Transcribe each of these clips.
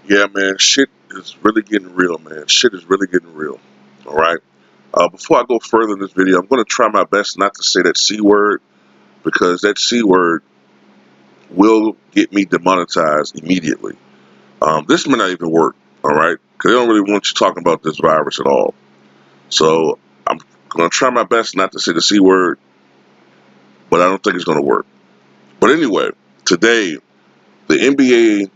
Yeah, man, shit is really getting real, man. Shit is really getting real. All right. Before I go further in this video, I'm going to try my best not to say that C word because that C word will get me demonetized immediately. This may not even work. All right. Because they don't really want you talking about this virus at all. So I'm going to try my best not to say the C word, but I don't think it's going to work. But anyway, today, the NBA,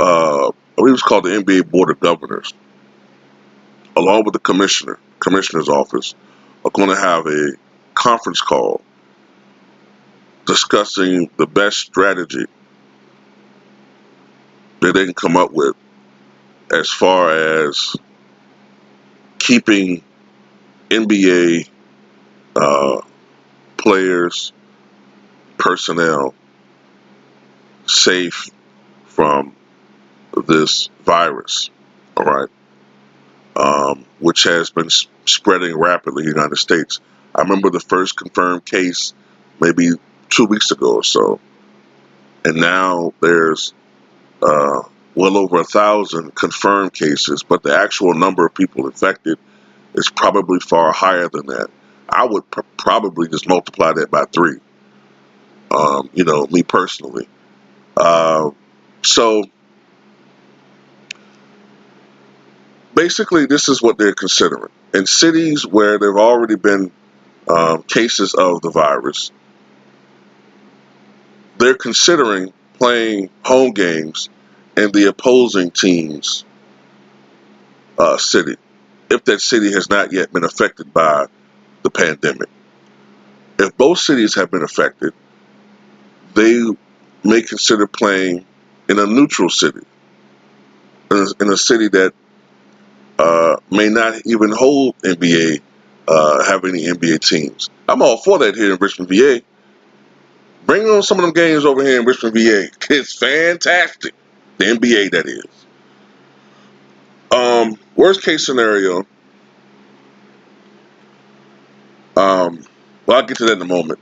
I believe it's called the NBA Board of Governors, along with the commissioner's office, are going to have a conference call discussing the best strategy that they can come up with as far as keeping NBA players, personnel safe from this virus. All right, which has been spreading rapidly in the United States. I remember the first confirmed case maybe 2 weeks ago or so, and now there's uh, well over 1,000 confirmed cases, but the actual number of people infected is probably far higher than that. I would probably just multiply that by three. Me personally. Uh, so basically, this is what they're considering. In cities where there have already been cases of the virus, they're considering playing home games in the opposing team's city, if that city has not yet been affected by the pandemic. If both cities have been affected, they may consider playing in a neutral city, in a city that may not even hold have any NBA teams. I'm all for that here in Richmond, VA. Bring on some of them games over here in Richmond, VA. It's fantastic. The NBA, that is. Worst case scenario, well, I'll get to that in a moment.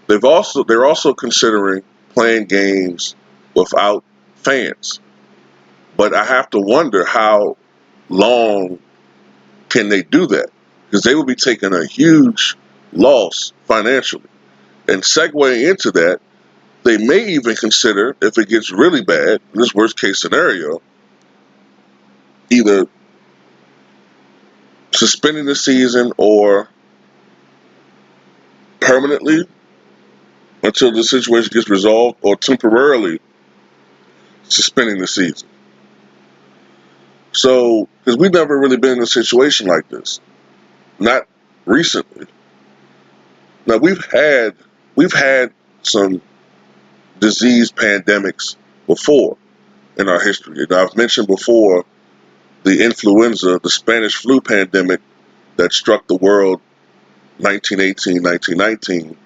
They're also considering playing games without fans. But I have to wonder how long can they do that? Because they will be taking a huge loss financially. And segueing into that, they may even consider, if it gets really bad, this worst case scenario, either suspending the season or permanently until the situation gets resolved, or temporarily suspending the season. So, because we've never really been in a situation like this, not recently. Now we've had some disease pandemics before in our history. And I've mentioned before the influenza, the Spanish flu pandemic that struck the world 1918, 1919,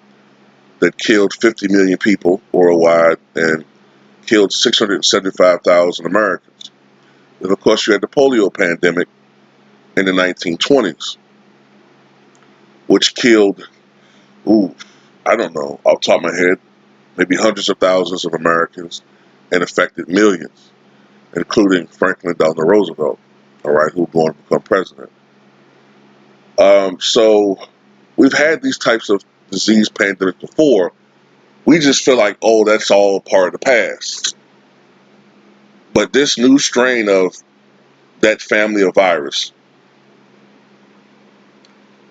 that killed 50 million people worldwide and killed 675,000 Americans. And of course, you had the polio pandemic in the 1920s, which killed, I don't know, off the top of my head, maybe hundreds of thousands of Americans and affected millions, including Franklin Delano Roosevelt, all right, who was going to become president. So we've had these types of disease pandemics before. We just feel like, oh, that's all part of the past. But this new strain of that family of virus,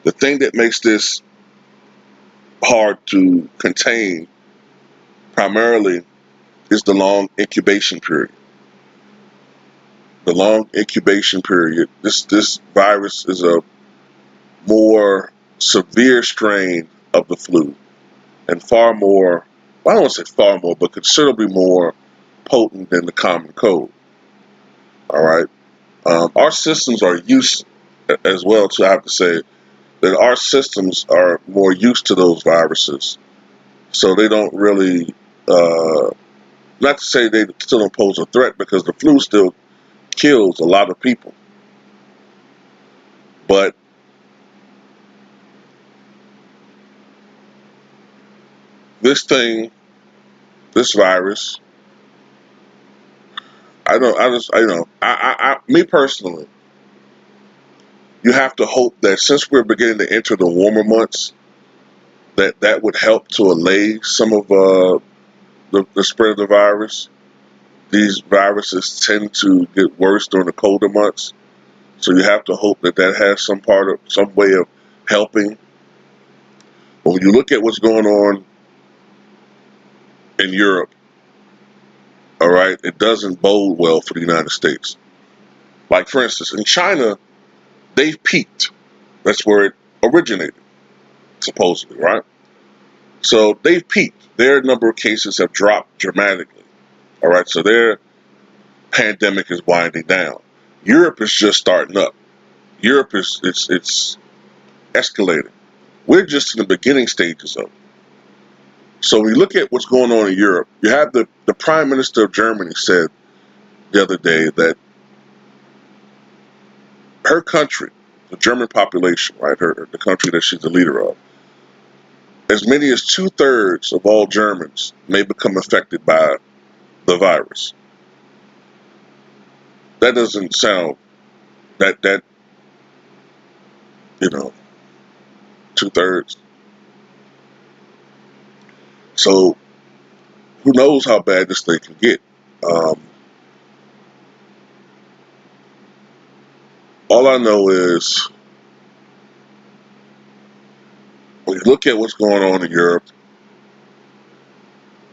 the thing that makes this hard to contain primarily is the long incubation period. The long incubation period. This virus is a more severe strain of the flu and far more, well, I don't want to say far more, but considerably more potent than the common cold. All right. Our systems are used as well to, I have to say, that our systems are more used to those viruses. So they don't really, not to say they still don't pose a threat because the flu still kills a lot of people. But this thing, this virus, I don't. I just. Me personally, you have to hope that since we're beginning to enter the warmer months, that would help to allay some of the spread of the virus. These viruses tend to get worse during the colder months, so you have to hope that has some way of helping. But when you look at what's going on in Europe, all right, it doesn't bode well for the United States. Like for instance, in China, they've peaked. That's where it originated, supposedly, right? So they've peaked. Their number of cases have dropped dramatically. All right, so their pandemic is winding down. Europe is just starting up. Europe is it's escalating. We're just in the beginning stages of it. So when you look at what's going on in Europe, you have the Prime Minister of Germany said the other day that her country, the German population, right, the country that she's the leader of, as many as 2/3 of all Germans may become affected by the virus. That doesn't sound that you know 2/3. So who knows how bad this thing can get? Um, all I know is when you look at what's going on in Europe,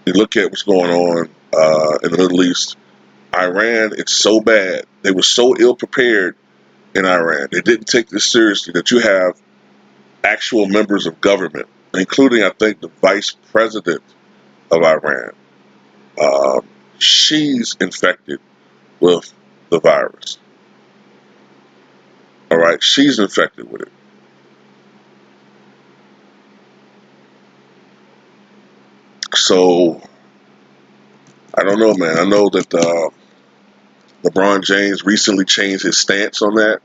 you look at what's going on in the Middle East. Iran, it's so bad. They were so ill prepared in Iran. They didn't take this seriously that you have actual members of government, including, I think, the vice president of Iran. Um, she's infected with the virus. All right, she's infected with it. So I don't know, man. I know that LeBron James recently changed his stance on that.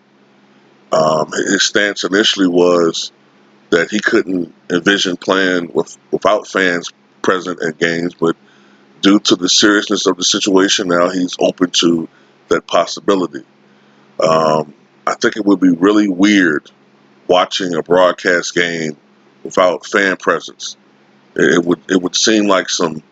His stance initially was that he couldn't envision playing without fans present at games, but due to the seriousness of the situation, now he's open to that possibility. Um, I think it would be really weird watching a broadcast game without fan presence. It would seem like some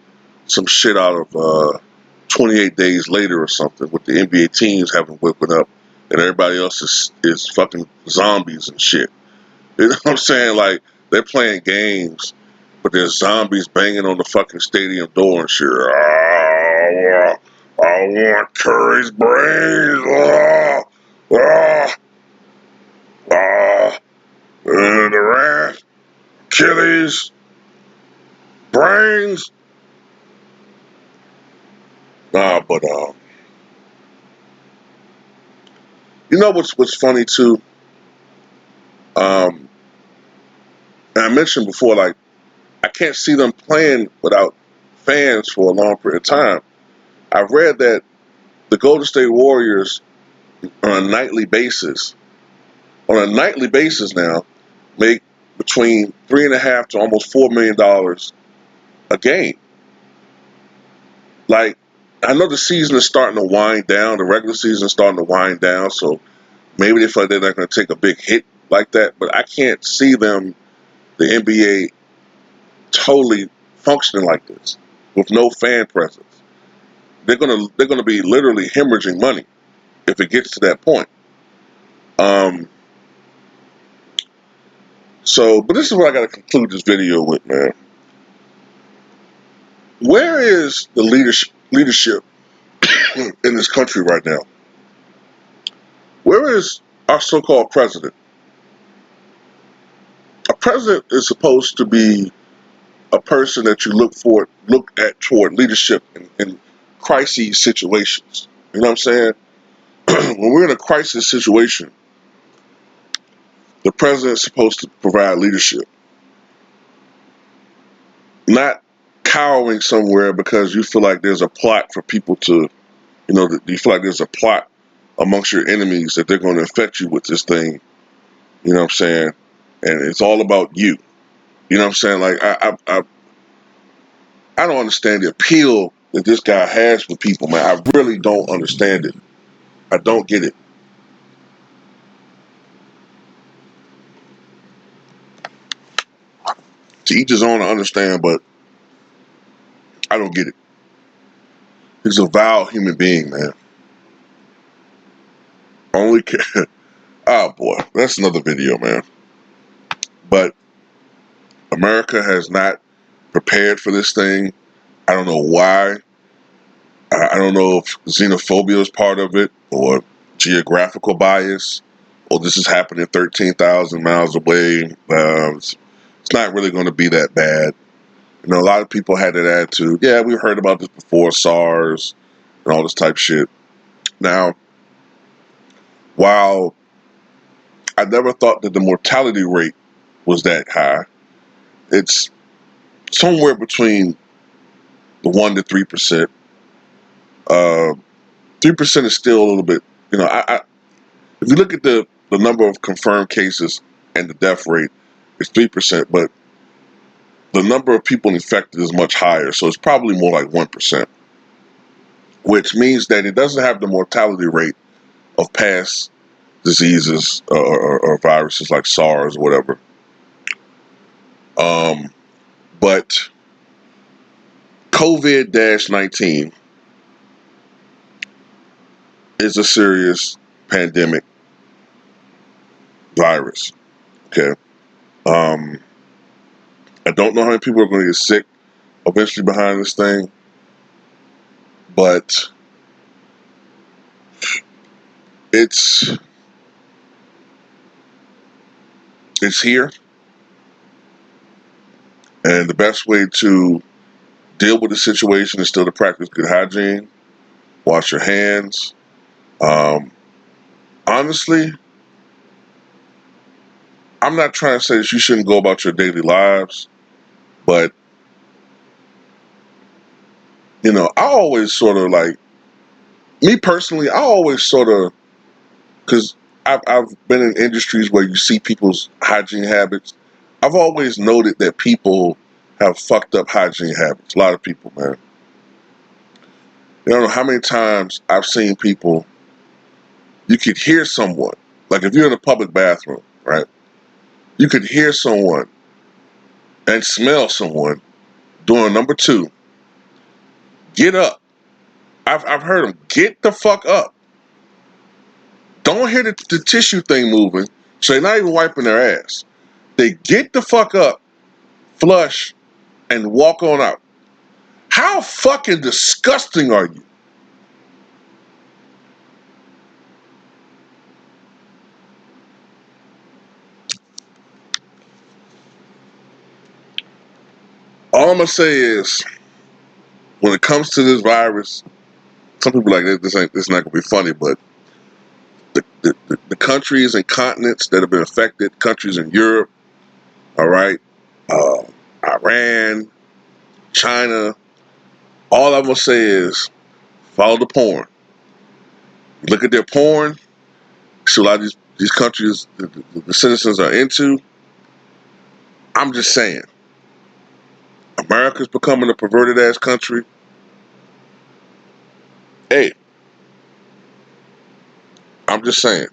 shit out of 28 Days Later or something, with the NBA teams having woken up and everybody else is fucking zombies and shit. You know what I'm saying? Like they're playing games, but there's zombies banging on the fucking stadium door and shit. I want Curry's brains. Durant, Achilles, brains. But you know what's funny too? Um, and I mentioned before, like I can't see them playing without fans for a long period of time. I've read that the Golden State Warriors on a nightly basis now, make between $3.5 to almost $4 million a game. Like, I know the season is starting to wind down, the regular season is starting to wind down, so maybe they feel like they're not going to take a big hit like that. But I can't see them, the NBA, totally functioning like this with no fan presence. They're gonna be literally hemorrhaging money if it gets to that point. Um, but this is what I got to conclude this video with, man. Where is the leadership in this country right now? Where is our so-called president? A president is supposed to be a person that you look at toward leadership in crisis situations. You know what I'm saying? When we're in a crisis situation, the president is supposed to provide leadership, not cowering somewhere because you feel like there's a plot for people to, you feel like there's a plot amongst your enemies that they're going to infect you with this thing. You know what I'm saying? And it's all about you. You know what I'm saying? Like I don't understand the appeal that this guy has for people, man. I really don't understand it. I don't get it. To each his own, I understand, but I don't get it. He's a vile human being, man. Only care. Oh boy, that's another video, man. But America has not prepared for this thing. I don't know why. I don't know if xenophobia is part of it, or geographical bias, or this is happening 13,000 miles away. It's not really going to be that bad. You know, a lot of people had that attitude. Yeah, we've heard about this before, SARS and all this type shit. Now, while I never thought that the mortality rate was that high, it's somewhere between the 1% to 3%. 3% is still a little bit, you know, if you look at the number of confirmed cases and the death rate, it's 3%, but the number of people infected is much higher, so it's probably more like 1%, which means that it doesn't have the mortality rate of past diseases or viruses like SARS or whatever. But COVID-19 is a serious pandemic virus. Okay. Um, I don't know how many people are going to get sick eventually behind this thing, but it's here, and the best way to deal with the situation is still to practice good hygiene, wash your hands. Um, Honestly, I'm not trying to say that you shouldn't go about your daily lives, but you know, I always sort of like, me personally, I always sort of, because I've been in industries where you see people's hygiene habits. I've always noted that people have fucked up hygiene habits. A lot of people, man. You don't know how many times I've seen people, you could hear someone, like if you're in a public bathroom, right? You could hear someone and smell someone doing number two. Get up. I've heard them, get the fuck up. Don't hear the tissue thing moving, so they're not even wiping their ass. They get the fuck up, flush, and walk on out. How fucking disgusting are you? All I'm gonna say is, when it comes to this virus, some people are like this not gonna be funny, but the countries and continents that have been affected, countries in Europe, all right, uh, Iran, China, all I'm gonna say is follow the porn. Look at their porn. See a lot of these countries the citizens are into. I'm just saying, America's becoming a perverted ass country. Hey, I'm just saying.